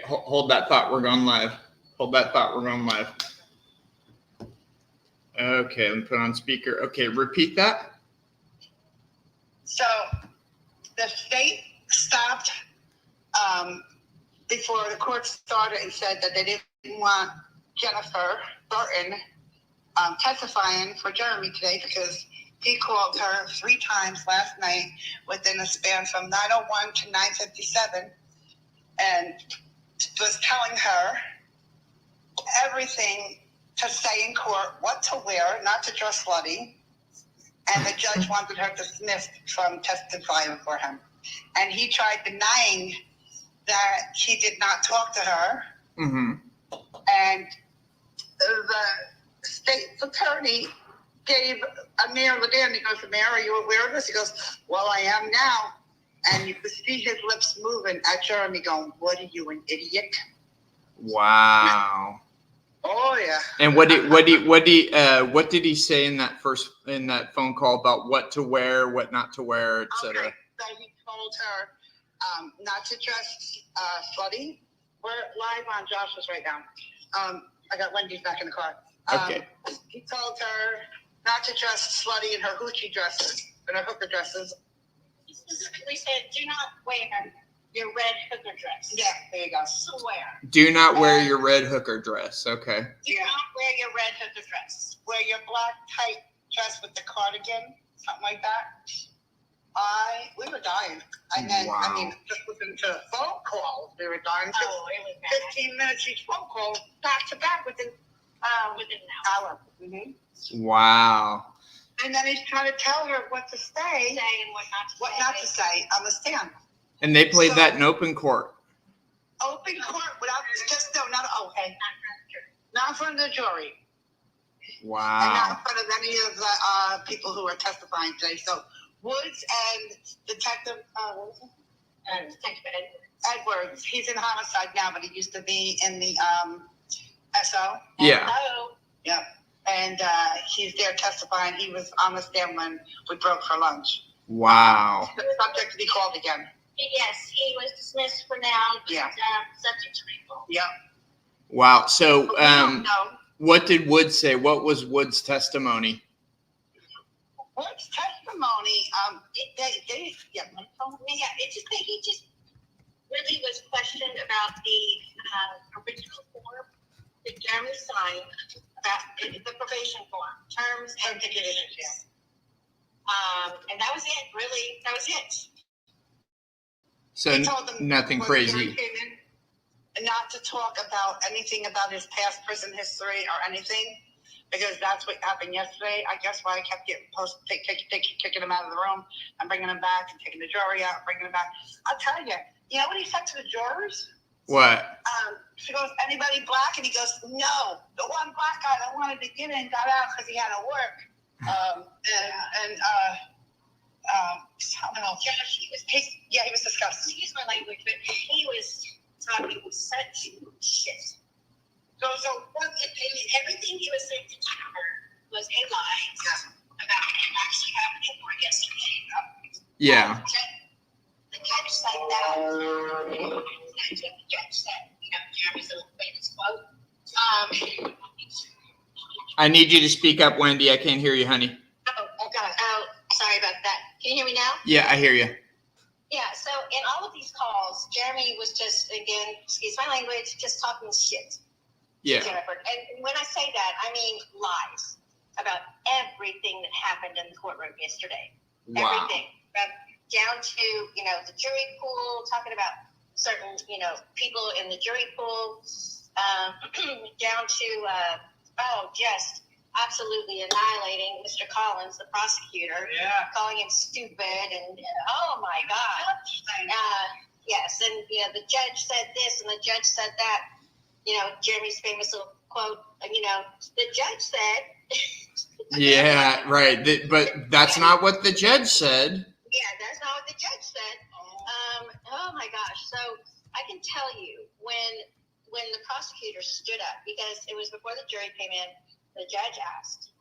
hold that thought. We're going live. Hold that thought. We're going live. Okay, let me put on speaker. Okay, repeat that. So the state stopped before the court started and said that they didn't want Jennifer Burton testifying for Jeremy today because he called her 3 times last night within a span from 9:01 to 9:57 and was telling her everything to say in court, what to wear, not to dress slutty. And the judge wanted her dismissed from testifying for him. And he tried denying that he did not talk to her. Mm-hmm. And the state's attorney gave Amir Ladan, he goes, Amir, are you aware of this? He goes, well, I am now. And you could see his lips moving at Jeremy going, what are you, an idiot? Wow. Oh, yeah. And what did he say in that phone call about what to wear, what not to wear, etc.? Okay. So he told her not to dress slutty. We're live on Josh's right now. I got Wendy's back in the car. Okay. He told her not to dress slutty in her hoochie dresses, in her hooker dresses. He specifically said, do not wear your red hooker dress. Yeah, there you go. Swear. Do not wear your red hooker dress. Okay. Do not wear your red hooker dress. Wear your black tight dress with the cardigan, something like that. We were dying. And then, wow. I mean, just listening to phone calls, we were dying. Oh, it was bad. 15 minutes each phone call, back to back within an hour. Mm-hmm. Wow. And then he's trying to tell her what to say And what not to say. On the stand. And they played that in open court. Open court without not in front of the jury. Wow. And not in front of any of the people who are testifying today. So Woods and Detective Edwards, he's in homicide now, but he used to be in the SO. Yeah. Hello. Yep. And he's there testifying. He was on the stand when we broke for lunch. Wow. Subject to be called again. Yes, he was dismissed for now. Yeah. Subject to recall. Yep. Wow. So, But we don't know. what did Woods say? What was Woods' testimony? Woods' testimony, he just really was questioned about the original form that Jeremy signed about the probation form, terms and conditions. And that was it, really. That was it. So he told them nothing when crazy. Jerry came in, not to talk about anything about his past prison history or anything, because that's what happened yesterday. I guess why I kept getting kicking him out of the room and bringing him back and taking the jury out and bringing him back. I'll tell you, you know what he said to the jurors? What? She goes, anybody black? And he goes, no. The one black guy that wanted to get in got out because he had to work. I don't know. Josh, he was disgusting. excuse my language, but he was talking such shit. So everything he was saying to Jennifer was a lie about what actually happened in court yesterday. Yeah. The judge said that. The judge said, Jeremy's little famous quote. I need you to speak up, Wendy. I can't hear you, honey. Oh, God. Oh, sorry about that. Can you hear me now? Yeah, I hear you. Yeah, so in all of these calls, Jeremy was just, again, excuse my language, just talking shit. Yeah. Jennifer. And when I say that, I mean lies about everything that happened in the courtroom yesterday. Wow. Everything. Down to, the jury pool, talking about certain, people in the jury pool, down to, just absolutely annihilating Mr. Collins, the prosecutor, calling him stupid, and oh my God. Yes, and, the judge said this and the judge said that. Jeremy's famous little quote, the judge said. Yeah, right. But that's not what the judge said. Yeah, that's not what the judge said. Oh my gosh. So I can tell you when the prosecutor stood up, because it was before the jury came in, the judge asked,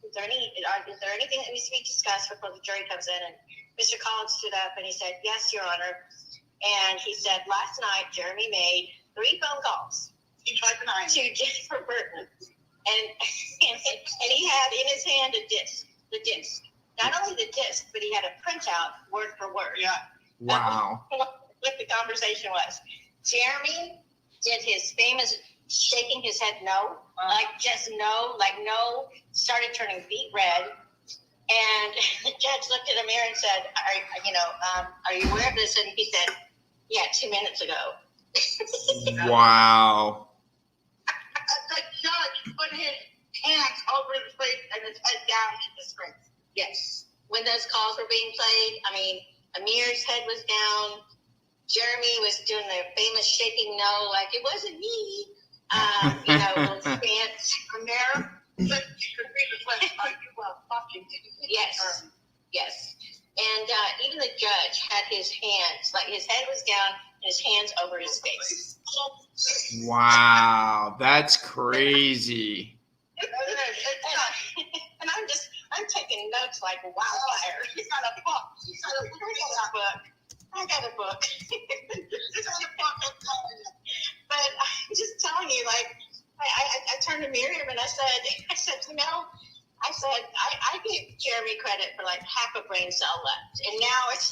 is there anything that needs to be discussed before the jury comes in? And Mr. Collins stood up and he said, yes, Your Honor. And he said, last night Jeremy made 3 phone calls He tried denying. to Jennifer Burton, and he had in his hand the disc. Not only the disc, but he had a printout word for word. Yeah. Wow. What the conversation was. Jeremy did his famous shaking his head no, like just no, like no, started turning beet red. And the judge looked at the mirror and said, are you aware of this? And he said, yeah, 2 minutes ago. Wow. The judge put his hands over his face and his head down in disgrace. Yes. When those calls were being played, I mean, Amir's head was down. Jeremy was doing the famous shaking no, like it wasn't me. Little stance. Amir, you could read the question. Are you fucking idiot? Yes. Yes. And even the judge had his hands, like his head was down and his hands over his face. Wow. That's crazy. And I'm taking notes like wildfire. He's got a book. He's got a book. I got a book. He's got a book. But I'm just telling you, like, I turned to Miriam and I said, I gave Jeremy credit for like half a brain cell left. And now it's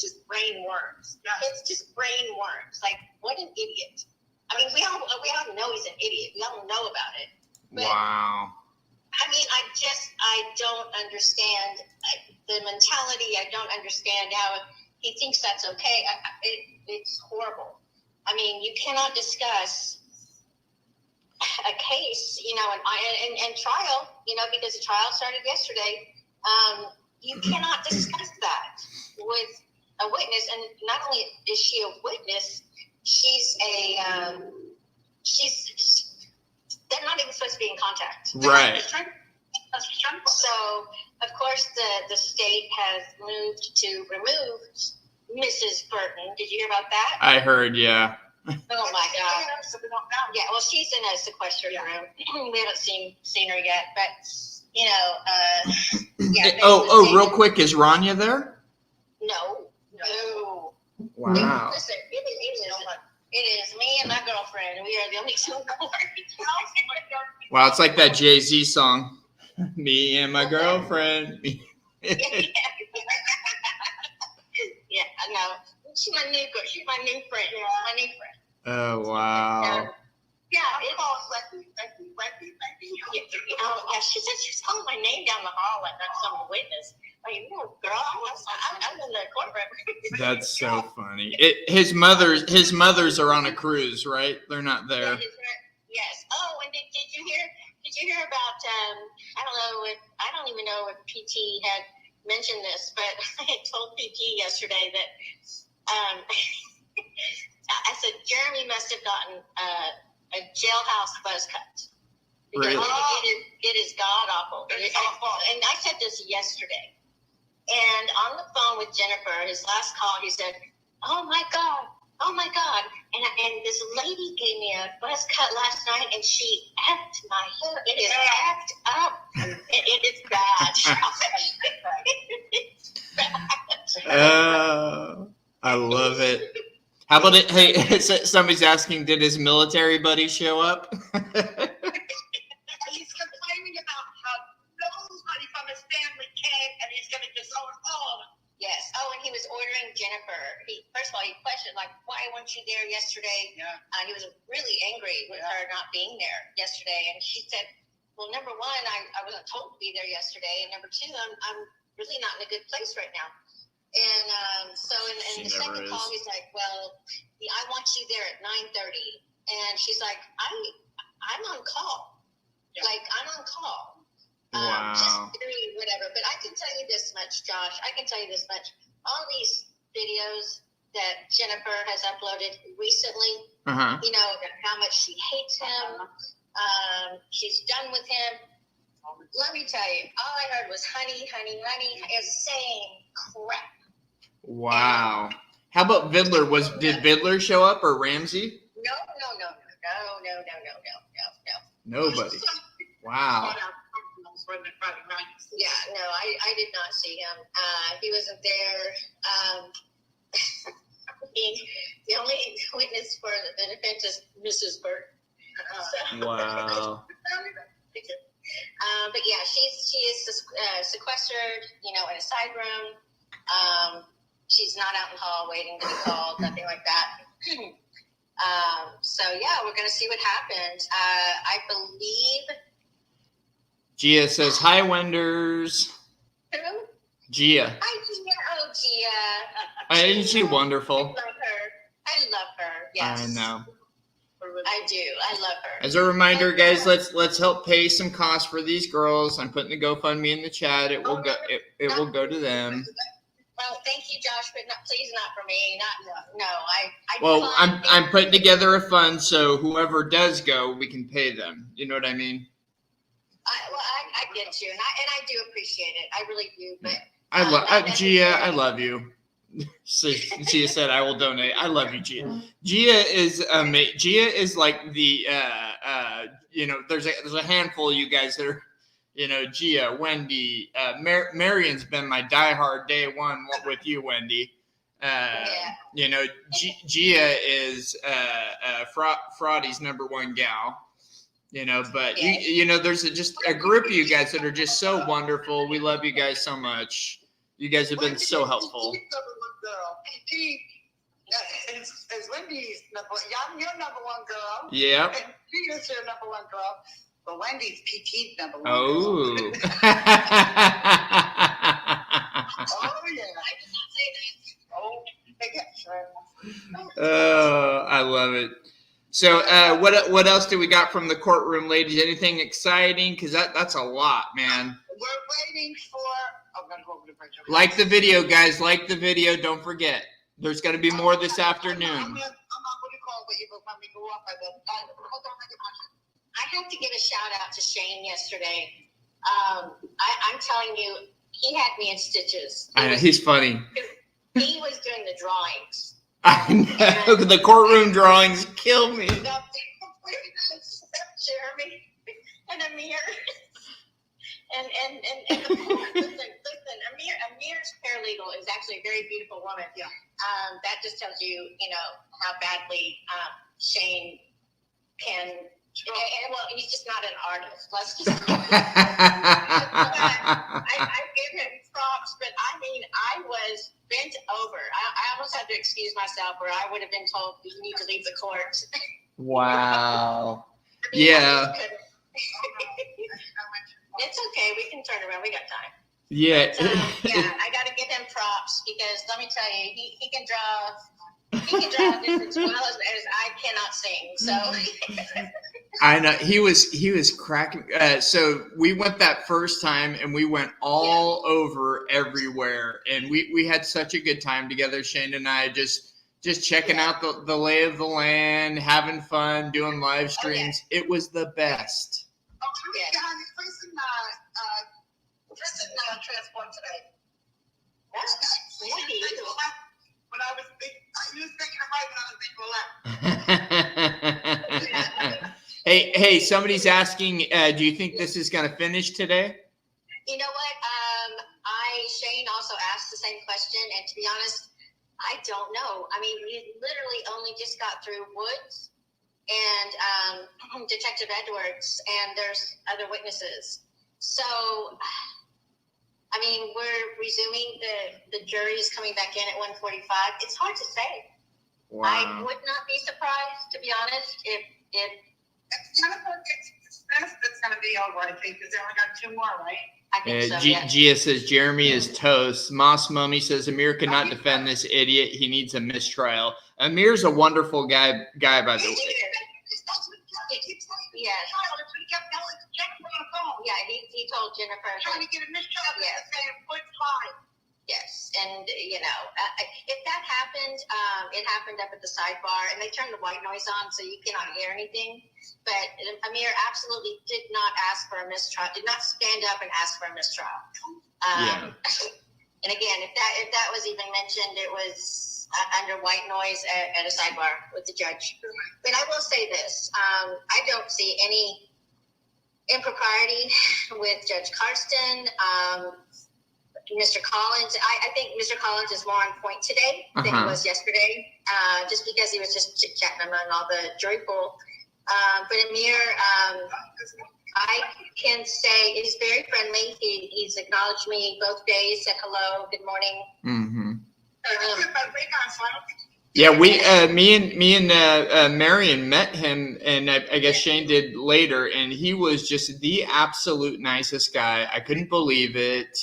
just brain worms. Yeah. It's just brain worms. Like, what an idiot. I mean, we all know he's an idiot. We all know about it. But, Wow. I mean, I don't understand the mentality. I don't understand how he thinks that's okay. It's horrible. I mean, you cannot discuss a case, and trial, because the trial started yesterday. You cannot discuss that with a witness. And not only is she a witness, they're not even supposed to be in contact. Right. So, of course, the state has moved to remove Mrs. Burton. Did you hear about that? I heard, yeah. Oh my God! Yeah, well, she's in a sequestered room. We haven't seen her yet, but yeah. Real quick, is Rania there? No. Wow. Listen, it is me and my girlfriend. We are the only two. Wow, it's like that Jay-Z song. Me and my girlfriend. Yeah, I know. She's my new girl. She's my new friend. My new friend. Oh, wow. Yeah, it's all Becky. Yeah, she said she was calling my name down the hall like I'm some witness. Like, no, girl, I'm in the courtroom. That's so funny. His mothers are on a cruise, right? They're not there. Yes. Oh, and did you hear about? I don't even know if PT had mentioned this, but I had told PT yesterday that I said Jeremy must have gotten a jailhouse buzz cut. Because Really? it is god awful. It's awful. And I said this yesterday. And on the phone with Jennifer, his last call, he said, "Oh my God. And this lady gave me a buzz cut last night, and she effed my hair. It is effed up. It is bad." It's bad. I love it. How about it? Hey, somebody's asking, did his military buddy show up? He's complaining about how nobody from his family came, and he's going to disown all of them. Yes. Oh, and he was ordering Jennifer. First of all, he questioned, like, why weren't you there yesterday? Yeah. He was really angry with her not being there yesterday. And she said, well, number one, I wasn't told to be there yesterday. And number two, I'm really not in a good place right now. And so in the second call, he's like, well, I want you there at 9:30. And she's like, I'm on call. Yeah. Like, I'm on call. Wow. Just whatever. But I can tell you this much, Josh. All these videos that Jennifer has uploaded recently, how much she hates him. She's done with him. Let me tell you, all I heard was honey, is saying crap. Wow. How about Vidler? Did Vidler show up or Ramsey? No. Nobody. Wow. Yeah, no, I did not see him. He wasn't there. The only witness for the defense is Mrs. Burton. Wow. But yeah, she is sequestered, in a side room. She's not out in the hall waiting to be called, nothing like that. So yeah, we're gonna see what happens. I believe. Gia says hi, Wenders. Who? Gia. Hi, Gia. Oh, Gia. Isn't she wonderful? I love her. Yes. I know. I do. I love her. As a reminder, guys, let's help pay some costs for these girls. I'm putting the GoFundMe in the chat. It will will go to them. Well, thank you, Josh, but please not for me. I Well, I'm putting together a fund, so whoever does go, we can pay them. You know what I mean? I get you, and I do appreciate it. I really do. But Gia, I love you. So Gia said, "I will donate." I love you, Gia. Gia is Gia is like the there's a handful of you guys that are, Gia, Wendy, Marion's been my diehard day one with you, Wendy. Gia is Fraudy's number one gal. But there's just a group of you guys that are just so wonderful. We love you guys so much. You guys have been so helpful. PT is Wendy's your number one girl. Yeah. And Gina's your number one girl. But Wendy's PT's number one girl. Oh. Oh, yeah. I did not say that. Oh, yeah, sure. Oh, I love it. So, what else do we got from the courtroom, ladies? Anything exciting? Because that's a lot, man. We're waiting for. I'm gonna go over to Rachel. Like the video, guys. Like the video. Don't forget. There's going to be more this afternoon. I'm not what you call, but you will probably go off. I have to give a shout out to Shane yesterday. I'm telling you, he had me in stitches. I know, he's funny. He was doing the drawings. I know. The courtroom drawings kill me. Jeremy and Amir. And the poor, listen, Amir's paralegal is actually a very beautiful woman. Yeah. That just tells you, how badly Shane can. Well, he's just not an artist. Let's just. I give him props, but I was bent over. I almost had to excuse myself, where I would have been told you need to leave the court. Wow. Yeah. It's okay. We can turn around. We got time. Yeah. But, I got to give him props because let me tell you, he can draw. He can draw just as well as I cannot sing. So. I know he was cracking. So we went that first time, and we went all over everywhere, and we had such a good time together. Shane and I just checking out the lay of the land, having fun, doing live streams. It was the best. Oh, prison transport today. When I was thinking right, when I was thinking left. Hey, somebody's asking, do you think this is going to finish today? You know what? Shane also asked the same question, and to be honest, I don't know. I mean, we literally only just got through Woods and Detective Edwards, and there's other witnesses. So, I mean, we're resuming. The jury is coming back in at 1:45. It's hard to say. Wow. I would not be surprised, to be honest, if It's going to be over, I think, because they only got two more, right? I think so, yes. Gia says Jeremy is toast. Moss Mummy says Amir cannot defend this idiot. He needs a mistrial. Amir's a wonderful guy, by the way. Yes. Yeah, he told Jennifer. Trying to get a mistrial. Yes. Yes, and if that happened, it happened up at the sidebar, and they turned the white noise on, so you cannot hear anything. But Amir absolutely did not ask for a mistrial. Did not stand up and ask for a mistrial. And again, if that was even mentioned, it was under white noise at a sidebar with the judge. But I will say this: I don't see any impropriety with Judge Karsten. Mr. Collins, I think Mr. Collins is more on point today than he was yesterday, just because he was just chit-chatting among all the jury pool. But Amir, I can say he's very friendly. He's acknowledged me both days, said hello, good morning. Mm-hmm. Yeah, me and Marion met him, and I guess Shane did later, and he was just the absolute nicest guy. I couldn't believe it.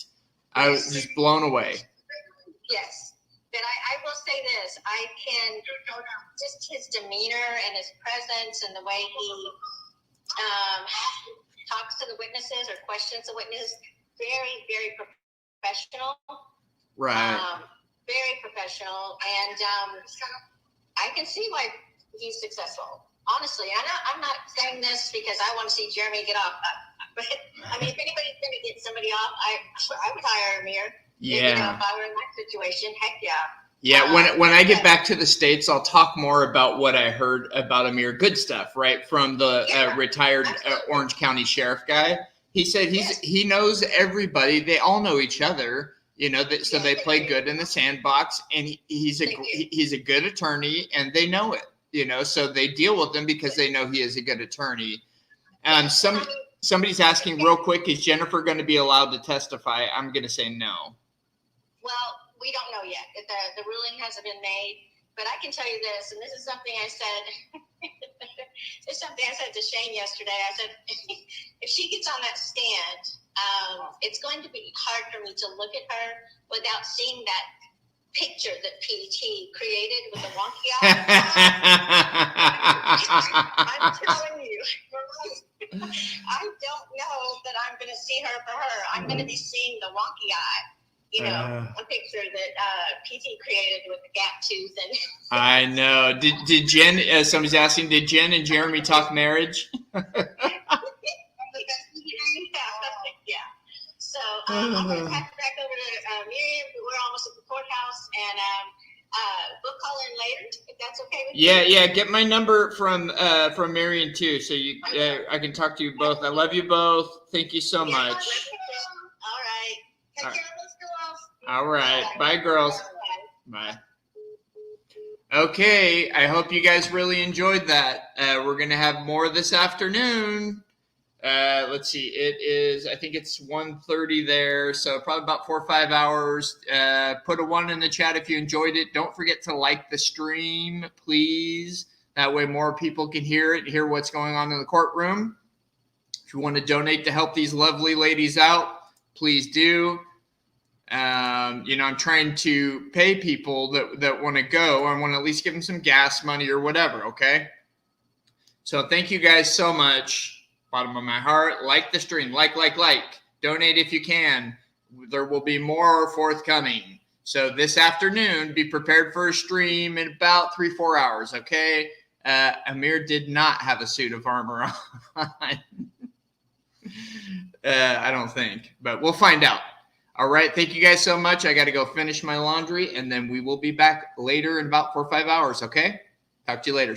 I was just blown away. Yes, but I will say this: I can just his demeanor and his presence and the way he talks to the witnesses or questions the witnesses, very, very professional. Right. Very professional, and I can see why he's successful. Honestly, I'm not saying this because I want to see Jeremy get off. But I mean, if anybody's going to get somebody off, I would hire Amir. Yeah. If I were in that situation, heck yeah. Yeah, when I get back to the States, I'll talk more about what I heard about Amir. Good stuff, right? From the retired Orange County Sheriff guy. He said he knows everybody. They all know each other. So they play good in the sandbox, and he's a good attorney, and they know it. So they deal with him because they know he is a good attorney. Somebody's asking real quick, is Jennifer going to be allowed to testify? I'm going to say no. Well, we don't know yet. The ruling hasn't been made, but I can tell you this, and this is something I said. It's something I said to Shane yesterday. I said, if she gets on that stand, it's going to be hard for me to look at her without seeing that picture that PT created with the wonky eye. I'm telling you, I don't know that I'm going to see her for her. I'm going to be seeing the wonky eye. A picture that PT created with the gap tooth. And I know. Did Jen, somebody's asking, did Jen and Jeremy talk marriage? Yeah. So I'm going to pass it back over to Miriam. We're almost at the courthouse, and we'll call in later if that's okay with you. Yeah. Get my number from Marion too, so I can talk to you both. I love you both. Thank you so much. All right. Take care of those girls. All right. Bye, girls. Bye. Okay. I hope you guys really enjoyed that. We're gonna have more this afternoon. Let's see. It is, I think it's 1:30 there, so probably about 4 or 5 hours. Put a 1 in the chat if you enjoyed it. Don't forget to like the stream, please. That way more people can hear it, hear what's going on in the courtroom. If you want to donate to help these lovely ladies out, please do. I'm trying to pay people that want to go. I want to at least give them some gas money or whatever, okay? So thank you guys so much. Bottom of my heart, like the stream, like. Donate if you can. There will be more forthcoming. So this afternoon, be prepared for a stream in about 3-4 hours, okay? Amir did not have a suit of armor on. I don't think, but we'll find out. All right. Thank you guys so much. I got to go finish my laundry, and then we will be back later in about 4 or 5 hours, okay? Talk to you later.